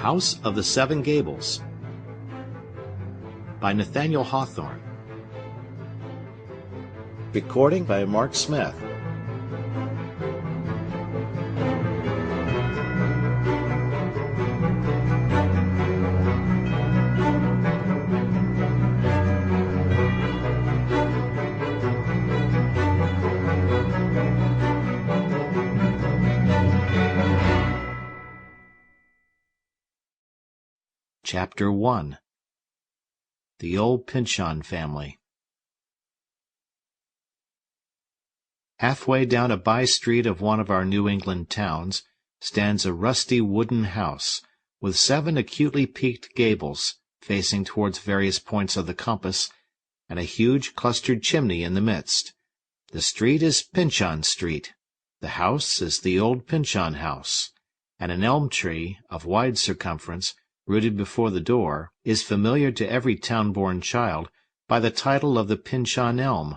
House of the Seven Gables by Nathaniel Hawthorne. Recording by Mark Smith. Chapter 1. The Old Pyncheon Family. Halfway down a by-street of one of our New England towns stands a rusty wooden house, with 7 acutely peaked gables, facing towards various points of the compass, and a huge clustered chimney in the midst. The street is Pyncheon Street. The house is the Old Pyncheon House, and an elm tree, of wide circumference, rooted before the door, is familiar to every town-born child by the title of the Pyncheon Elm.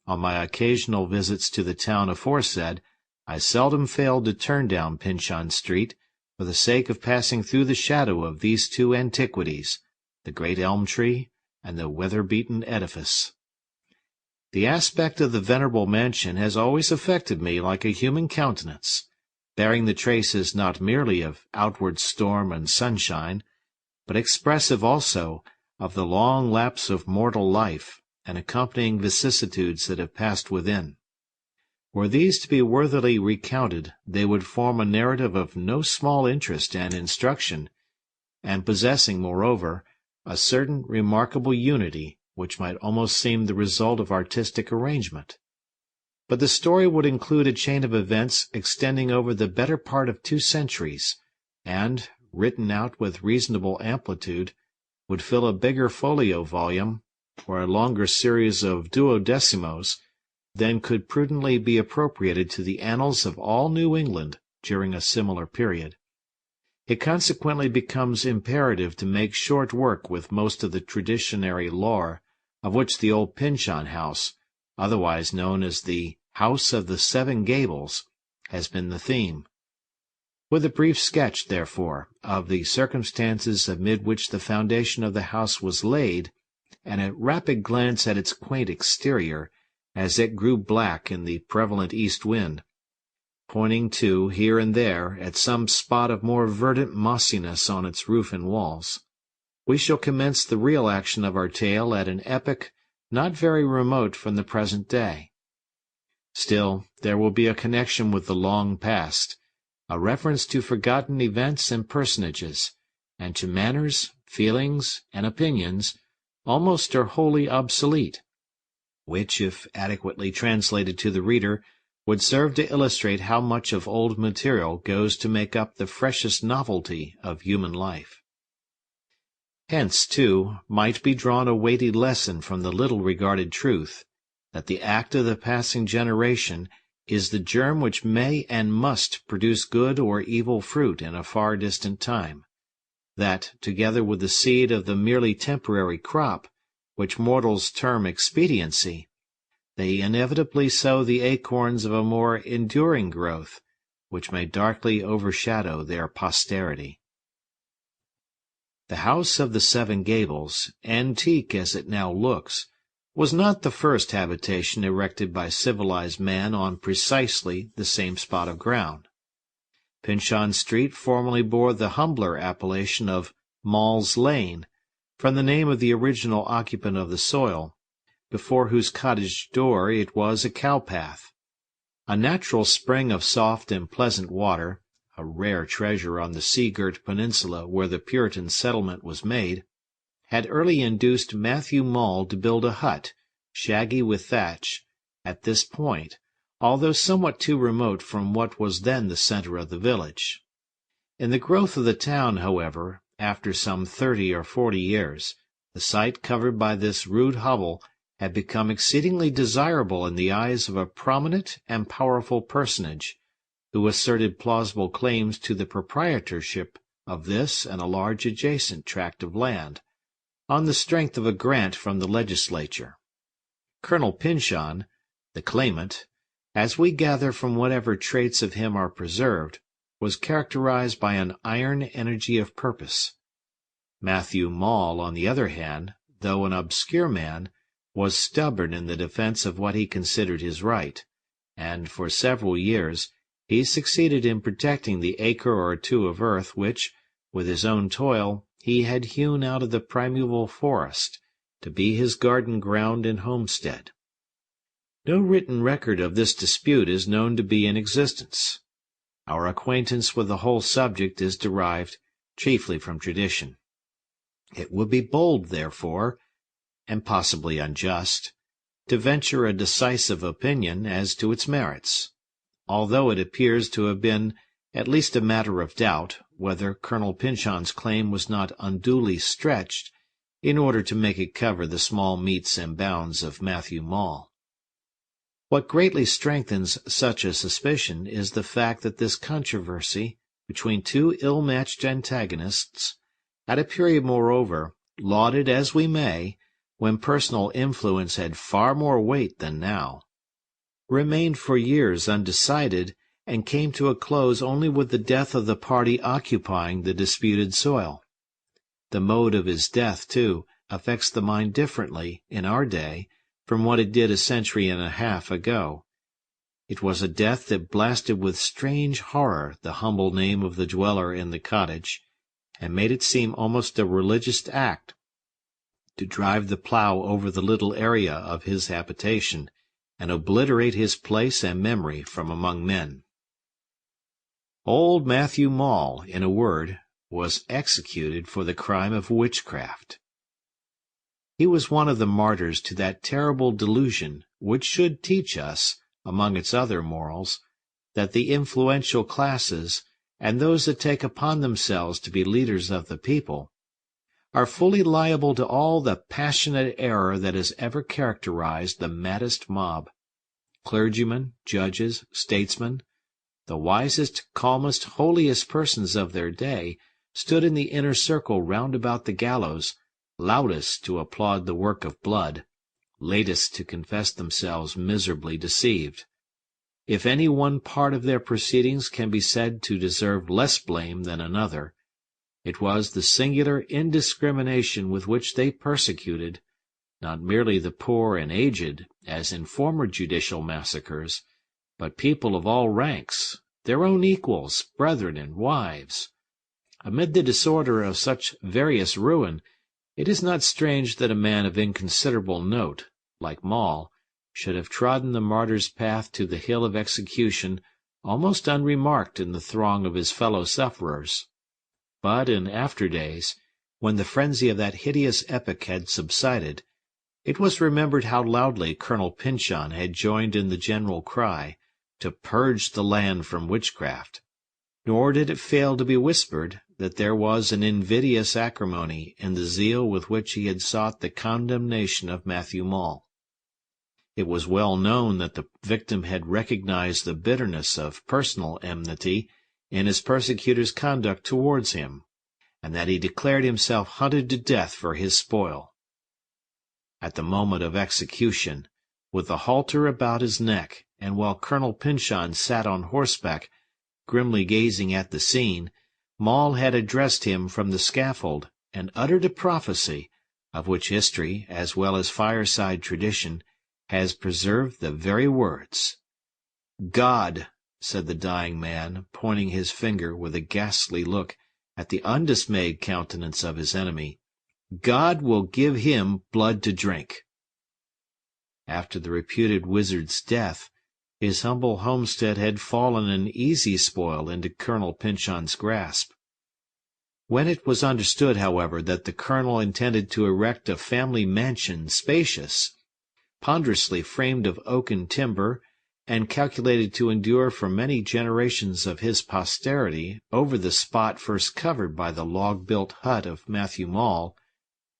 On my occasional visits to the town aforesaid, I seldom failed to turn down Pyncheon Street for the sake of passing through the shadow of these 2 antiquities, the great elm tree and the weather-beaten edifice. The aspect of the venerable mansion has always affected me like a human countenance, bearing the traces not merely of outward storm and sunshine, but expressive also of the long lapse of mortal life and accompanying vicissitudes that have passed within. Were these to be worthily recounted, they would form a narrative of no small interest and instruction, and possessing, moreover, a certain remarkable unity which might almost seem the result of artistic arrangement. But the story would include a chain of events extending over the better part of 2 centuries, and, written out with reasonable amplitude, would fill a bigger folio volume, or a longer series of duodecimos, than could prudently be appropriated to the annals of all New England during a similar period. It consequently becomes imperative to make short work with most of the traditionary lore of which the Old Pyncheon House, otherwise known as the House of the Seven Gables, has been the theme. With a brief sketch, therefore, of the circumstances amid which the foundation of the house was laid, and a rapid glance at its quaint exterior, as it grew black in the prevalent east wind, pointing to, here and there, at some spot of more verdant mossiness on its roof and walls, we shall commence the real action of our tale at an epoch not very remote from the present day. Still, there will be a connection with the long past, a reference to forgotten events and personages, and to manners, feelings, and opinions, almost or wholly obsolete, which, if adequately translated to the reader, would serve to illustrate how much of old material goes to make up the freshest novelty of human life. Hence, too, might be drawn a weighty lesson from the little-regarded truth, that the act of the passing generation is the germ which may and must produce good or evil fruit in a far distant time, that, together with the seed of the merely temporary crop, which mortals term expediency, they inevitably sow the acorns of a more enduring growth, which may darkly overshadow their posterity. The House of the Seven Gables, antique as it now looks, was not the first habitation erected by civilized man on precisely the same spot of ground. Pyncheon Street formerly bore the humbler appellation of Mall's Lane, from the name of the original occupant of the soil, before whose cottage door it was a cow-path. A natural spring of soft and pleasant water, a rare treasure on the sea-girt peninsula where the Puritan settlement was made, had early induced Matthew Mall to build a hut, shaggy with thatch, at this point, although somewhat too remote from what was then the centre of the village. In the growth of the town, however, after some 30 or 40 years, the site covered by this rude hovel had become exceedingly desirable in the eyes of a prominent and powerful personage, who asserted plausible claims to the proprietorship of this and a large adjacent tract of land, on the strength of a grant from the legislature. Colonel Pyncheon, the claimant, as we gather from whatever traits of him are preserved, was characterized by an iron energy of purpose. Matthew Maule, on the other hand, though an obscure man, was stubborn in the defense of what he considered his right, and for several years he succeeded in protecting the acre or two of earth which, with his own toil, he had hewn out of the primeval forest, to be his garden ground and homestead. No written record of this dispute is known to be in existence. Our acquaintance with the whole subject is derived chiefly from tradition. It would be bold, therefore, and possibly unjust, to venture a decisive opinion as to its merits, although it appears to have been at least a matter of doubt whether Colonel Pyncheon's claim was not unduly stretched in order to make it cover the small metes and bounds of Matthew Maule. What greatly strengthens such a suspicion is the fact that this controversy between two ill-matched antagonists, at a period, moreover, lauded as we may, when personal influence had far more weight than now, remained for years undecided, and came to a close only with the death of the party occupying the disputed soil. The mode of his death, too, affects the mind differently in our day from what it did a century and a half ago. It was a death that blasted with strange horror the humble name of the dweller in the cottage, and made it seem almost a religious act to drive the plough over the little area of his habitation, and obliterate his place and memory from among men. Old Matthew Maule, in a word, was executed for the crime of witchcraft. He was one of the martyrs to that terrible delusion which should teach us, among its other morals, that the influential classes, and those that take upon themselves to be leaders of the people, are fully liable to all the passionate error that has ever characterized the maddest mob. Clergymen, judges, statesmen, the wisest, calmest, holiest persons of their day, stood in the inner circle round about the gallows, loudest to applaud the work of blood, latest to confess themselves miserably deceived. If any one part of their proceedings can be said to deserve less blame than another, it was the singular indiscrimination with which they persecuted, not merely the poor and aged, as in former judicial massacres, but people of all ranks, their own equals, brethren, and wives. Amid the disorder of such various ruin, it is not strange that a man of inconsiderable note, like Maule, should have trodden the martyr's path to the hill of execution almost unremarked in the throng of his fellow-sufferers. But in after days, when the frenzy of that hideous epoch had subsided, it was remembered how loudly Colonel Pyncheon had joined in the general cry to purge the land from witchcraft, nor did it fail to be whispered that there was an invidious acrimony in the zeal with which he had sought the condemnation of Matthew Maule. It was well known that the victim had recognized the bitterness of personal enmity in his persecutor's conduct towards him, and that he declared himself hunted to death for his spoil. At the moment of execution, with the halter about his neck, and while Colonel Pyncheon sat on horseback, grimly gazing at the scene, Maule had addressed him from the scaffold, and uttered a prophecy, of which history, as well as fireside tradition, has preserved the very words. "God," said the dying man, pointing his finger with a ghastly look at the undismayed countenance of his enemy, "God will give him blood to drink." After the reputed wizard's death, his humble homestead had fallen an easy spoil into Colonel Pyncheon's grasp. When it was understood, however, that the colonel intended to erect a family mansion spacious, ponderously framed of oaken timber, and calculated to endure for many generations of his posterity over the spot first covered by the log-built hut of Matthew Maule,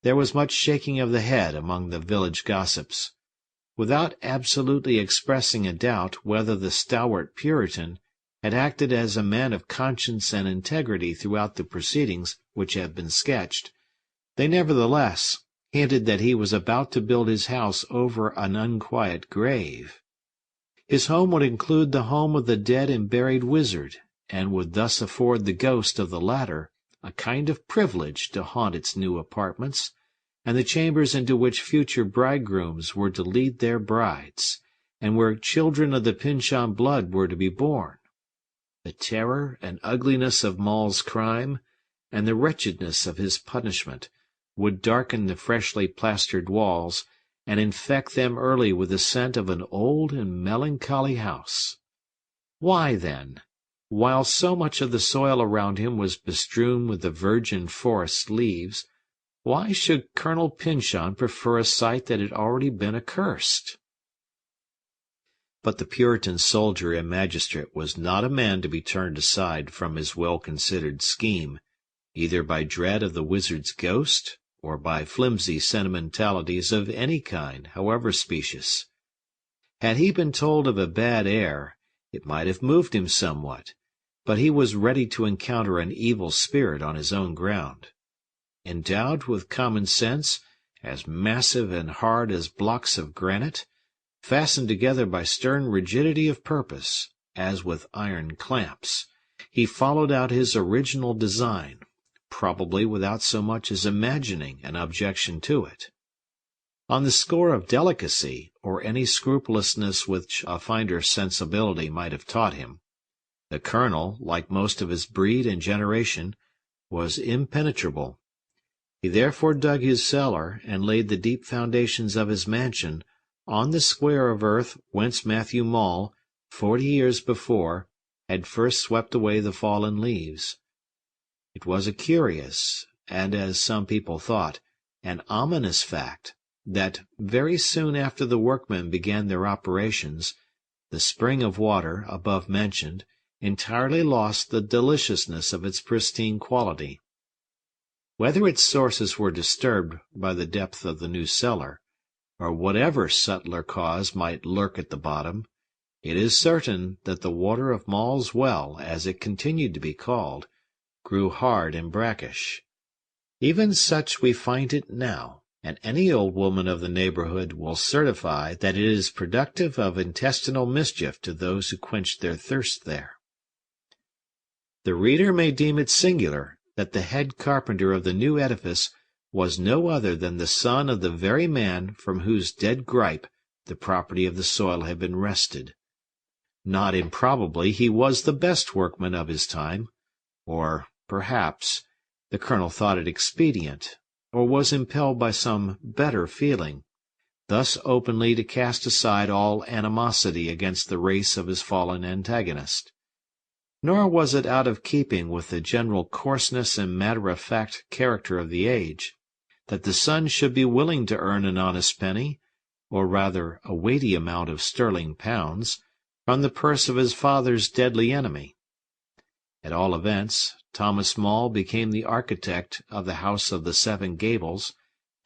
there was much shaking of the head among the village gossips, without absolutely expressing a doubt whether the stalwart Puritan had acted as a man of conscience and integrity throughout the proceedings which have been sketched. They nevertheless hinted that he was about to build his house over an unquiet grave. His home would include the home of the dead and buried wizard, and would thus afford the ghost of the latter a kind of privilege to haunt its new apartments, and the chambers into which future bridegrooms were to lead their brides, and where children of the Pyncheon blood were to be born. The terror and ugliness of Maule's crime, and the wretchedness of his punishment, would darken the freshly plastered walls, and infect them early with the scent of an old and melancholy house. Why, then, while so much of the soil around him was bestrewn with the virgin forest leaves, why should Colonel Pyncheon prefer a site that had already been accursed? But the Puritan soldier and magistrate was not a man to be turned aside from his well-considered scheme, either by dread of the wizard's ghost, or by flimsy sentimentalities of any kind, however specious. Had he been told of a bad air, it might have moved him somewhat, but he was ready to encounter an evil spirit on his own ground. Endowed with common sense, as massive and hard as blocks of granite, fastened together by stern rigidity of purpose, as with iron clamps, he followed out his original design, probably without so much as imagining an objection to it. On the score of delicacy, or any scrupulousness which a finer sensibility might have taught him, the colonel, like most of his breed and generation, was impenetrable. He therefore dug his cellar, and laid the deep foundations of his mansion on the square of earth whence Matthew Maule, 40 years before, had first swept away the fallen leaves. It was a curious, and, as some people thought, an ominous fact, that, very soon after the workmen began their operations, the spring of water, above mentioned, entirely lost the deliciousness of its pristine quality. Whether its sources were disturbed by the depth of the new cellar, or whatever subtler cause might lurk at the bottom, it is certain that the water of Maule's well, as it continued to be called, grew hard and brackish. Even such we find it now, and any old woman of the neighborhood will certify that it is productive of intestinal mischief to those who quench their thirst there. The reader may deem it singular that the head carpenter of the new edifice was no other than the son of the very man from whose dead gripe the property of the soil had been wrested. Not improbably he was the best workman of his time, or, perhaps, the colonel thought it expedient, or was impelled by some better feeling, thus openly to cast aside all animosity against the race of his fallen antagonist. Nor was it out of keeping with the general coarseness and matter-of-fact character of the age, that the son should be willing to earn an honest penny, or rather a weighty amount of sterling pounds, from the purse of his father's deadly enemy. At all events, Thomas Maule became the architect of the house of the Seven Gables,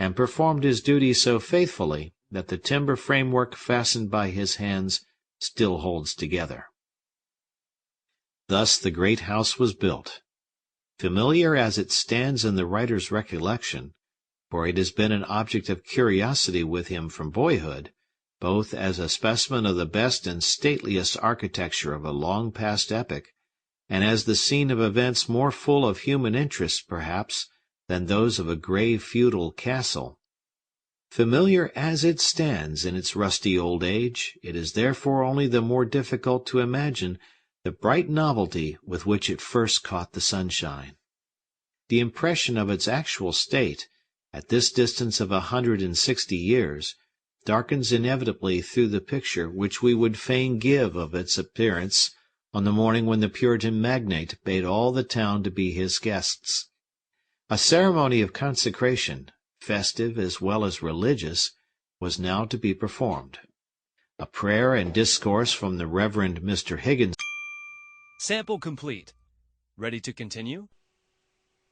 and performed his duty so faithfully that the timber framework fastened by his hands still holds together. Thus the great house was built. Familiar as it stands in the writer's recollection, for it has been an object of curiosity with him from boyhood, both as a specimen of the best and stateliest architecture of a long-past epoch, and as the scene of events more full of human interest, perhaps, than those of a grey feudal castle. Familiar as it stands in its rusty old age, it is therefore only the more difficult to imagine the bright novelty with which it first caught the sunshine. The impression of its actual state, at this distance of 160 years, darkens inevitably through the picture which we would fain give of its appearance on the morning when the Puritan magnate bade all the town to be his guests. A ceremony of consecration, festive as well as religious, was now to be performed. A prayer and discourse from the Reverend Mr. Higgins. Sample complete. Ready to continue?